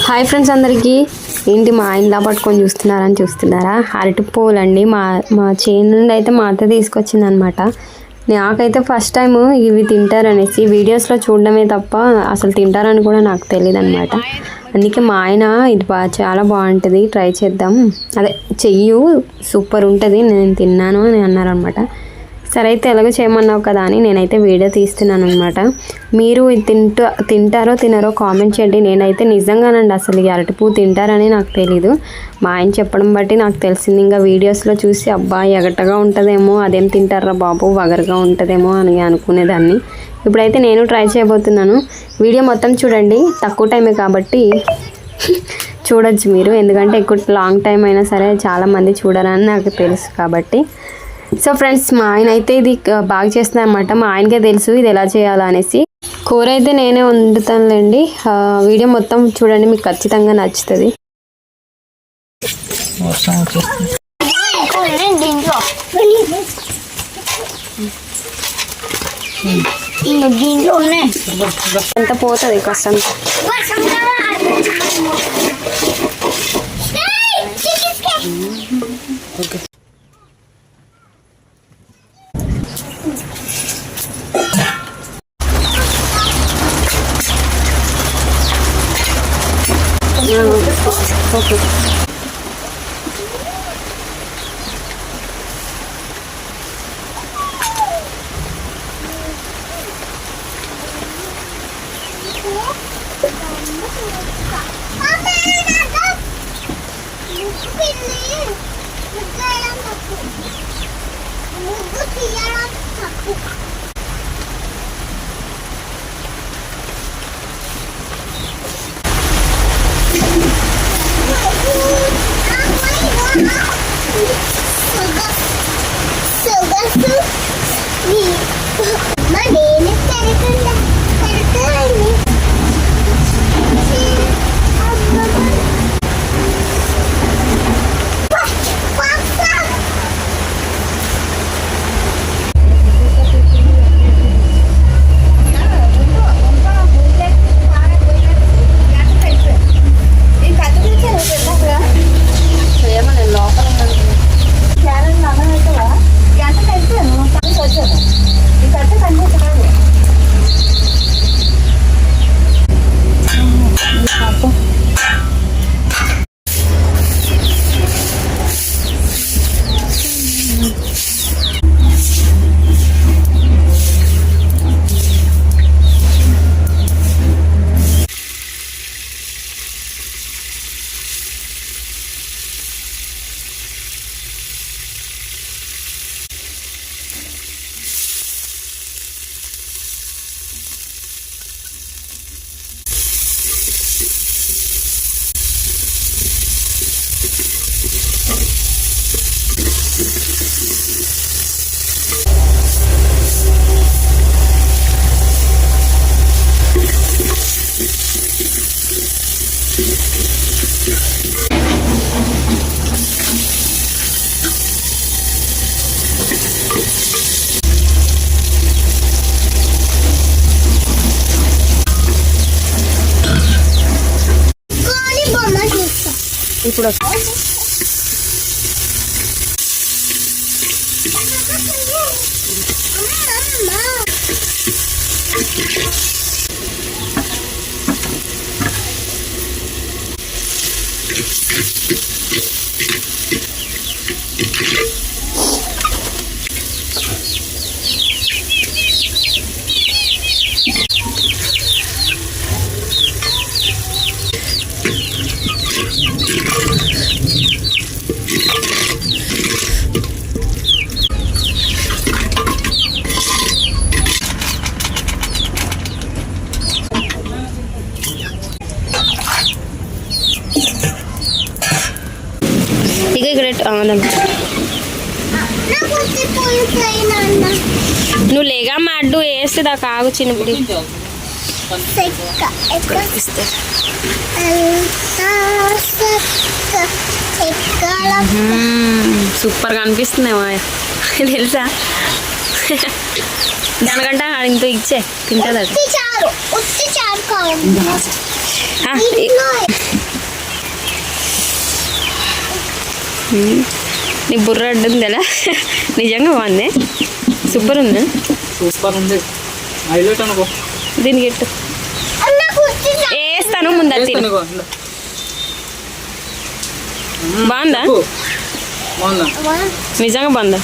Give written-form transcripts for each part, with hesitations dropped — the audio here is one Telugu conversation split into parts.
హాయ్ ఫ్రెండ్స్ అందరికీ. ఏంటి మా ఆయనలా పట్టుకొని చూస్తున్నారా? అరటి పూలు అండి. మా చేను నుండి అయితే మా అత్త తీసుకొచ్చిందనమాట. నాకైతే ఫస్ట్ టైం ఇవి తింటారనేసి వీడియోస్లో చూడడమే తప్ప అసలు తింటారని కూడా నాకు తెలియదు అనమాట. అందుకే మా ఆయన ఇది చాలా బాగుంటుంది, ట్రై చేద్దాం, అదే చెయ్యు సూపర్ ఉంటుంది, నేను తిన్నాను అని అన్నారనమాట. సరే అయితే ఎలాగో చేయమన్నావు కదా అని నేనైతే వీడియో తీస్తున్నాను అనమాట. మీరు తింటారో తినరో కామెంట్ చేయండి. నేనైతే నిజంగానండి అసలు ఈ అరటిపువ్వు తింటారని నాకు తెలీదు. మా ఆయన చెప్పడం బట్టి నాకు తెలిసింది. ఇంకా వీడియోస్లో చూసి అబ్బా ఎగటగా ఉంటుందేమో, అదేం తింటారా బాబు, వగరుగా ఉంటుందేమో అని అనుకునేదాన్ని. ఇప్పుడైతే నేను ట్రై చేయబోతున్నాను. వీడియో మొత్తం చూడండి, తక్కువ టైమే కాబట్టి చూడొచ్చు మీరు. ఎందుకంటే ఎక్కువ లాంగ్ టైం అయినా సరే చాలామంది చూడరని నాకు తెలుసు కాబట్టి. సో ఫ్రెండ్స్, మా ఆయన అయితే ఇది బాగా చేస్తున్నారు అనమాట. మా ఆయనకే తెలుసు ఇది ఎలా చేయాలనేసి. కూర అయితే నేనే వండుతానులేండి. వీడియో మొత్తం చూడండి, మీకు ఖచ్చితంగా నచ్చుతుంది. ఎంత పోతుంది కష్టం. ఓకే, ఇప్పుడు నువ్వు లేగా మా అడ్డు వేస్తే దా కాగు చిన్నప్పుడు సూపర్గా అనిపిస్తుందేమో తెలుసా. దానికంటే ఇంత ఇచ్చే తింటుంది. నీ బుర్ర అడ్డుంది ఎలా నిజంగా బాగుంది సూపర్ ఉంది దీనికి ఎట్టు వేస్తాను ముందు బాగుందా నిజంగా బాగుందా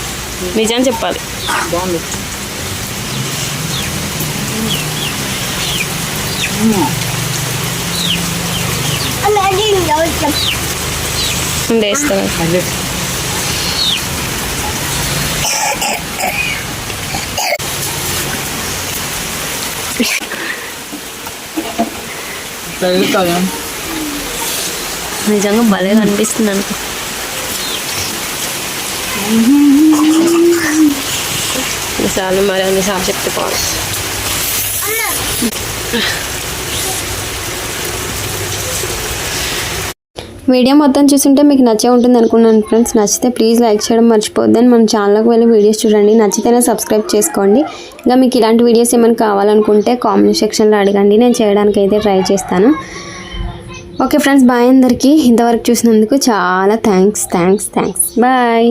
నిజంగా చెప్పాలి వేస్తా నిజంగా భలే అనిపిస్తుంది అనుకో చాలు మరి అన్నిసార్లు చెప్తే పోవాలి వీడియో మొత్తం చూస్తుంటే మీకు నచ్చే ఉంటుంది అనుకున్నాను ఫ్రెండ్స్. నచ్చితే ప్లీజ్ లైక్ చేయడం మర్చిపోద్దని మన ఛానల్కి వెళ్ళి వీడియోస్ చూడండి. నచ్చితేనే సబ్స్క్రైబ్ చేసుకోండి. ఇంకా మీకు ఇలాంటి వీడియోస్ ఏమైనా కావాలనుకుంటే కామెంట్ సెక్షన్లో అడగండి, నేను చేయడానికి అయితే ట్రై చేస్తాను. ఓకే ఫ్రెండ్స్, బాయ్ అందరికీ. ఇంతవరకు చూసినందుకు చాలా థ్యాంక్స్. బాయ్.